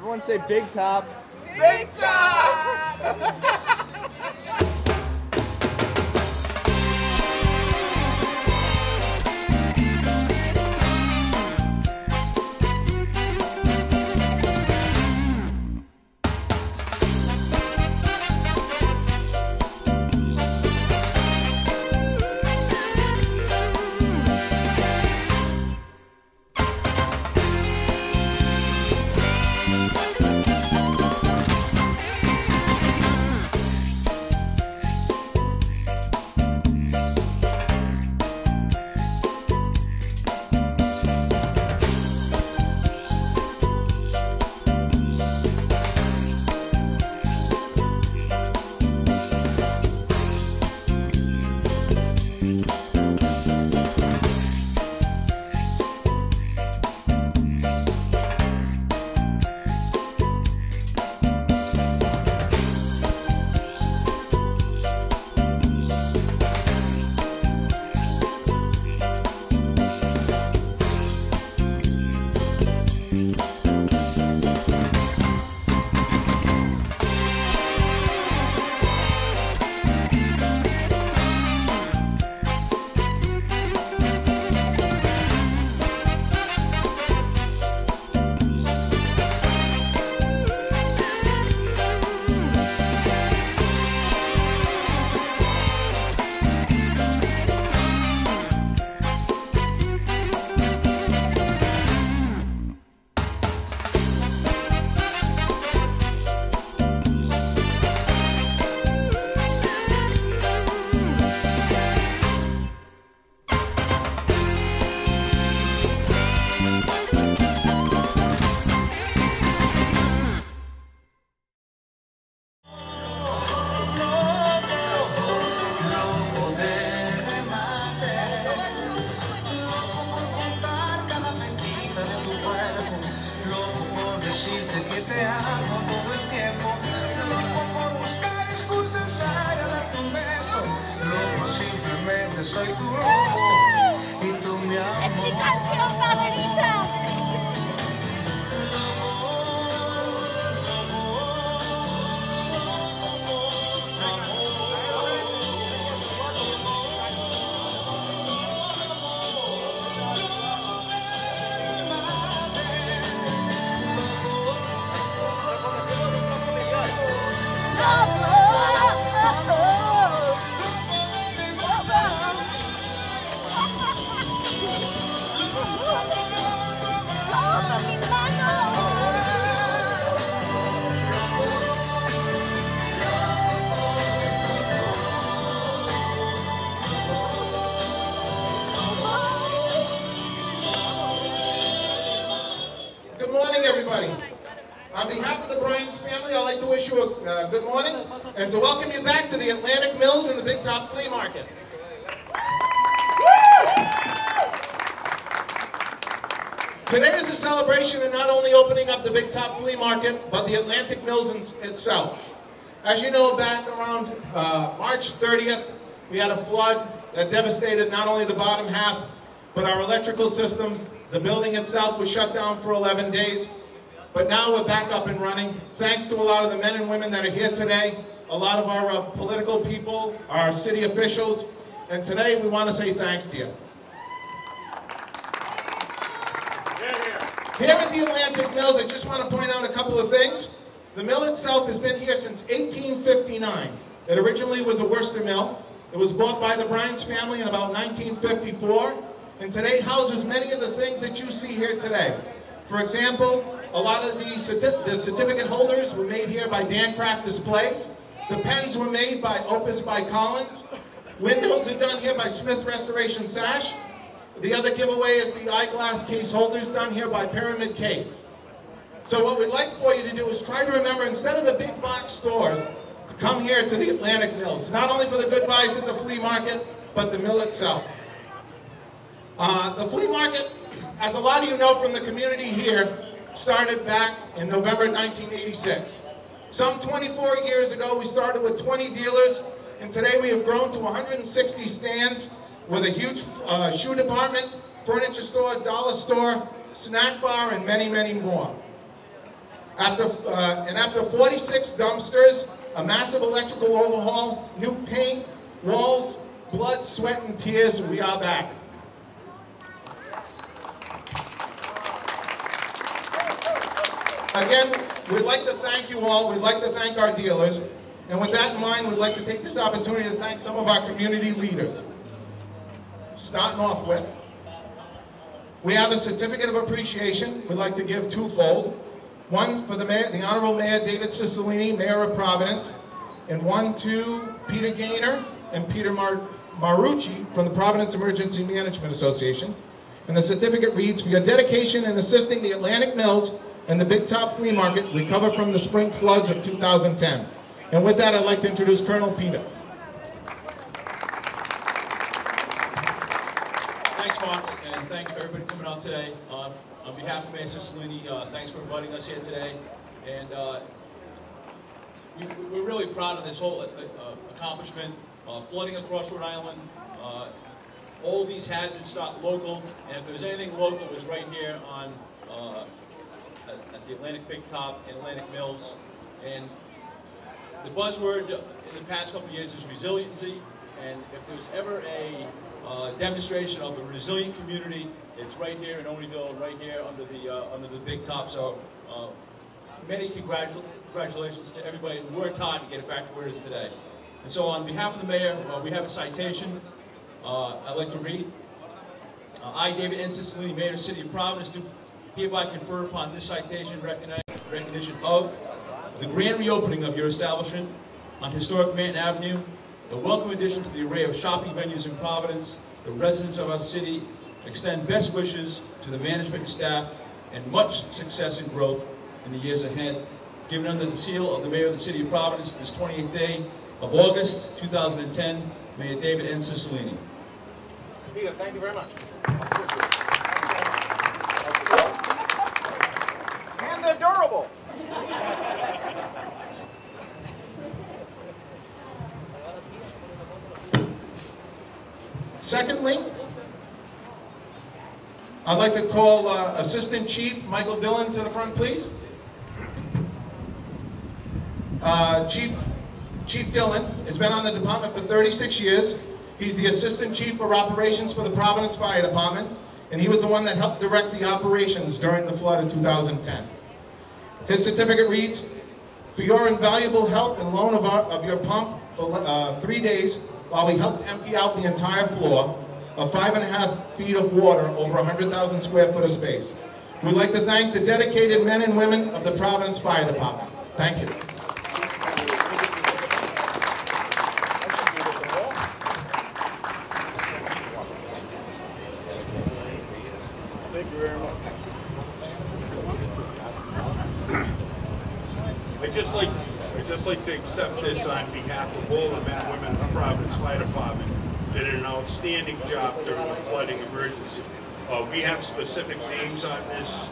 Everyone say big top. Big top! Soy tu lobo y tú mi amor. Es mi canción favorita. Good morning, everybody. On behalf of the Bryant's family, I'd like to wish you a good morning and to welcome you back to the Atlantic Mills and the Big Top Flea Market. Today is a celebration of not only opening up the Big Top Flea Market, but the Atlantic Mills itself. As you know, back around March 30th, we had a flood that devastated not only the bottom half, but our electrical systems. The building itself was shut down for 11 days, but now we're back up and running. Thanks to a lot of the men and women that are here today, a lot of our political people, our city officials, and today we want to say thanks to you. Here at the Atlantic Mills, I just want to point out a couple of things. The mill itself has been here since 1859. It originally was a Worcester mill. It was bought by the Bryant's family in about 1954, and today houses many of the things that you see here today. For example, a lot of the certificate holders were made here by Dan Craft Displays. The pens were made by Opus by Collins. Windows are done here by Smith Restoration Sash. The other giveaway is the eyeglass case holders done here by Pyramid Case. So what we'd like for you to do is try to remember, instead of the big box stores, to come here to the Atlantic Mills. Not only for the good buys at the flea market, but the mill itself. The flea market, as a lot of you know from the community here, started back in November 1986. Some 24 years ago, we started with 20 dealers, and today we have grown to 160 stands with a huge shoe department, furniture store, dollar store, snack bar, and many, many more. After 46 dumpsters, a massive electrical overhaul, new paint, walls, blood, sweat, and tears, we are back. Again, we'd like to thank you all. We'd like to thank our dealers. And with that in mind, we'd like to take this opportunity to thank some of our community leaders. Starting off with, we have a certificate of appreciation we'd like to give twofold. One for the Mayor, the Honorable Mayor David Cicilline, Mayor of Providence, and one to Peter Gaynor and Peter Marucci from the Providence Emergency Management Association. And the certificate reads, for your dedication in assisting the Atlantic Mills and the Big Top Flea Market recover from the spring floods of 2010. And with that, I'd like to introduce Colonel Peter. Thanks, Mark, and thanks for everybody coming out today. On behalf of Mayor Cicilline, thanks for inviting us here today. And we're really proud of this whole accomplishment. Flooding across Rhode Island, all these hazards start local, and if there's anything local, it was right here on at the Atlantic Big Top and Atlantic Mills. And the buzzword in the past couple of years is resiliency, and if there's ever a demonstration of a resilient community, it's right here in Oneyville, right here under the Big Top. So many congratulations to everybody who worked hard to get it back to where it is today. And so on behalf of the Mayor, we have a citation I'd like to read. I, David N. Cicilline, Mayor of the City of Providence, do hereby confer upon this citation recognition of the grand reopening of your establishment on historic Manton Avenue, a welcome addition to the array of shopping venues in Providence. The residents of our city extend best wishes to the management and staff and much success and growth in the years ahead. Given under the seal of the Mayor of the City of Providence this 28th day of August 2010, Mayor David N. Cicilline. Peter, thank you very much. And they're durable. Secondly, I'd like to call Assistant Chief Michael Dillon to the front, please. Chief Dillon has been on the department for 36 years. He's the Assistant Chief for Operations for the Providence Fire Department, and he was the one that helped direct the operations during the flood of 2010. His certificate reads, for your invaluable help and loan of your pump for 3 days while we helped empty out the entire floor of 5.5 feet of water over 100,000 square foot of space. We'd like to thank the dedicated men and women of the Providence Fire Department. Thank you. Thank you very much. I'd just like to accept this on behalf of all the men and women of the Providence Fire Department that did an outstanding job during the flooding emergency. We have specific names on this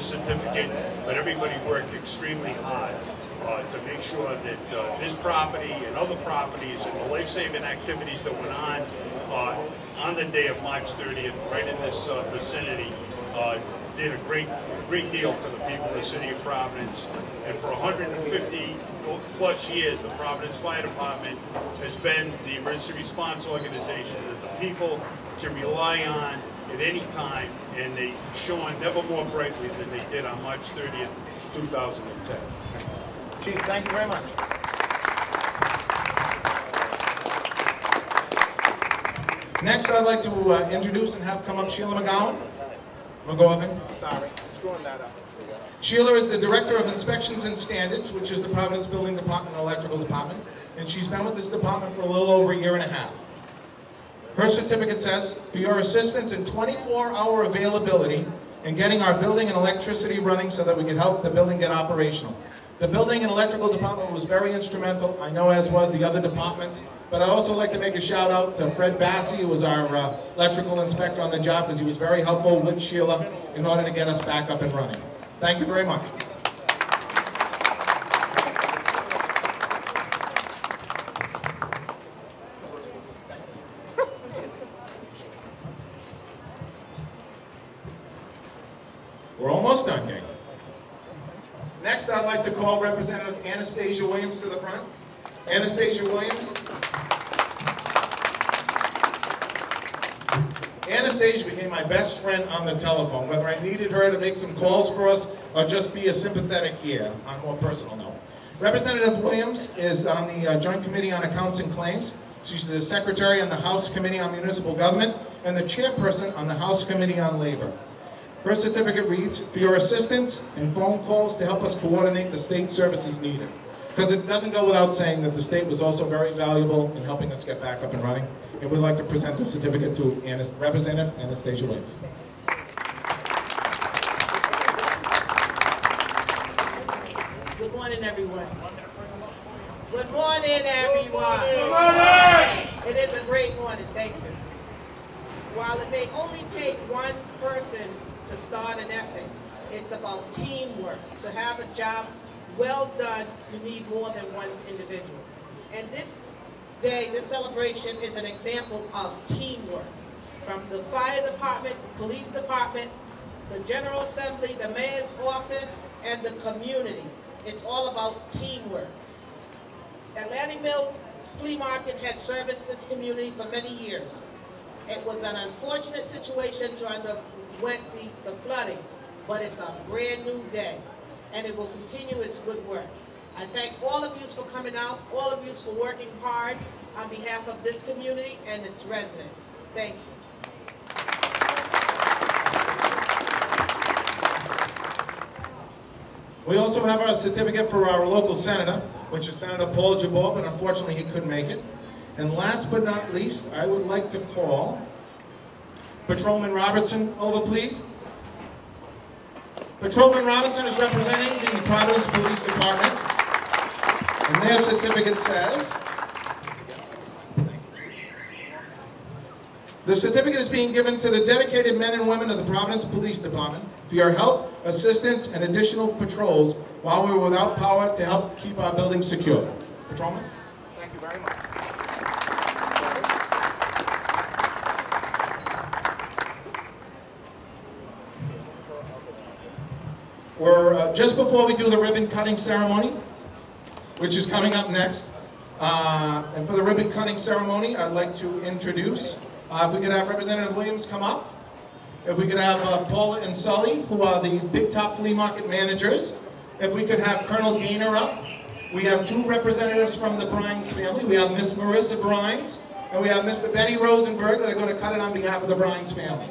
certificate, but everybody worked extremely hard to make sure that this property and other properties and the life-saving activities that went on the day of March 30th, right in this vicinity, did a great deal for the people of the city of Providence. And for 150 plus years, the Providence Fire Department has been the emergency response organization that the people can rely on at any time, and they shone never more brightly than they did on March 30th, 2010. Chief, thank you very much. Next, I'd like to introduce and have come up Sheila McGowan. Sorry, screwing that up. Sheila is the Director of Inspections and Standards, which is the Providence Building Department and Electrical Department, and she's been with this department for a little over a year and a half. Her certificate says, for your assistance in 24-hour availability in getting our building and electricity running so that we can help the building get operational. The building and electrical department was very instrumental, I know, as was the other departments, but I'd also like to make a shout out to Fred Bassi, who was our electrical inspector on the job, because he was very helpful with Sheila in order to get us back up and running. Thank you very much. We're almost done, gang. Next, I'd like to call Representative Anastasia Williams to the front. Anastasia Williams. Anastasia became my best friend on the telephone, whether I needed her to make some calls for us or just be a sympathetic ear, on a more personal note. Representative Williams is on the Joint Committee on Accounts and Claims. She's the Secretary on the House Committee on Municipal Government and the Chairperson on the House Committee on Labor. Her certificate reads, for your assistance and phone calls to help us coordinate the state services needed. Because it doesn't go without saying that the state was also very valuable in helping us get back up and running. And we'd like to present the certificate to Representative Anastasia Williams. Good morning, everyone. Good morning, everyone. Good morning! It is a great morning, thank you. While it may only take one person to start an effort, it's about teamwork. To have a job well done, you need more than one individual. And this day, this celebration is an example of teamwork. From the fire department, the police department, the General Assembly, the mayor's office, and the community. It's all about teamwork. Atlantic Mills Flea Market has serviced this community for many years. It was an unfortunate situation to underwent the flooding, but it's a brand new day, and it will continue its good work. I thank all of you for coming out, all of you for working hard on behalf of this community and its residents. Thank you. We also have our certificate for our local senator, which is Senator Paul Jabor, but unfortunately he couldn't make it. And last but not least, I would like to call Patrolman Robertson over, please. Patrolman Robertson is representing the Providence Police Department, and their certificate says, the certificate is being given to the dedicated men and women of the Providence Police Department for your help, assistance, and additional patrols while we were without power to help keep our buildings secure. Patrolman? Thank you very much. We're just before we do the ribbon cutting ceremony, which is coming up next. And for the ribbon cutting ceremony, I'd like to introduce, if we could have Representative Williams come up. If we could have Paula and Sully, who are the Big Top Flea Market managers. If we could have Colonel Gaynor up. We have two representatives from the Brines family. We have Miss Marissa Brines, and we have Mr. Benny Rosenberg that are going to cut it on behalf of the Brines family.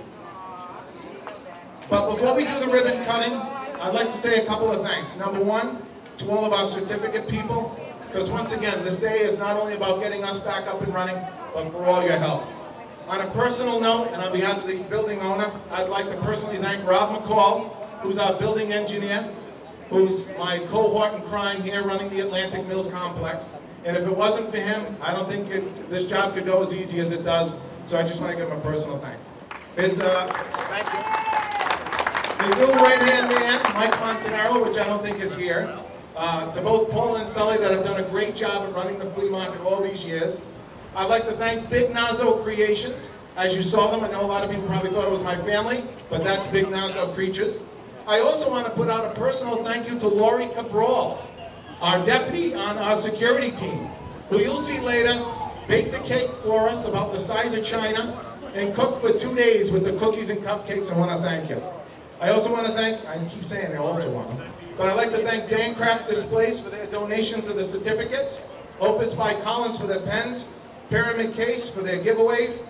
But before we do the ribbon cutting, I'd like to say a couple of thanks. Number one, to all of our certificate people, because once again, this day is not only about getting us back up and running, but for all your help. On a personal note, and on behalf of the building owner, I'd like to personally thank Rob McCall, who's our building engineer, who's my cohort in crime here running the Atlantic Mills complex. And if it wasn't for him, I don't think this job could go as easy as it does. So I just want to give him a personal thanks. His new right-hand man, Mike Montanaro, which I don't think is here. To both Paul and Sully that have done a great job at running the flea market all these years. I'd like to thank Big Nazo Creations. As you saw them, I know a lot of people probably thought it was my family, but that's Big Nazo Creatures. I also want to put out a personal thank you to Lori Cabral, our deputy on our security team, who you'll see later baked a cake for us about the size of China and cooked for 2 days with the cookies and cupcakes. I want to thank you. I also want to thank, I keep saying I also want to, but I'd like to thank Dan Craft Displays for their donations of the certificates, Opus by Collins for their pens, Pyramid Case for their giveaways,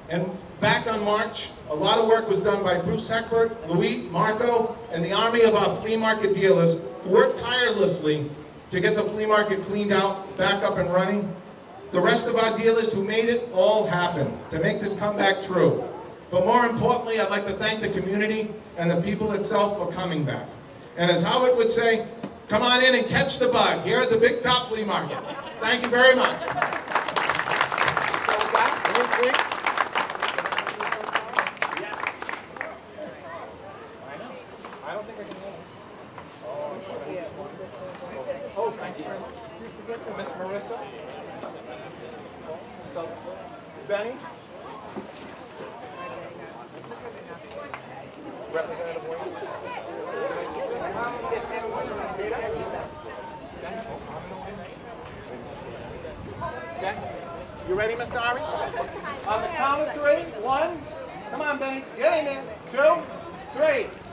and back on March, a lot of work was done by Bruce Heckford, Louis, Marco, and the army of our flea market dealers who worked tirelessly to get the flea market cleaned out, back up and running. The rest of our dealers who made it all happen to make this comeback true. But more importantly, I'd like to thank the community and the people itself for coming back. And as Howard would say, come on in and catch the bug here at the Big Top Flea Market. Thank you very much. Oh, thank you very much. Miss Marissa. So, Benny. Representative Williams. You ready, Mr. Ari? On the count of three. 1. Come on, Benny. Get in there. 2, 3.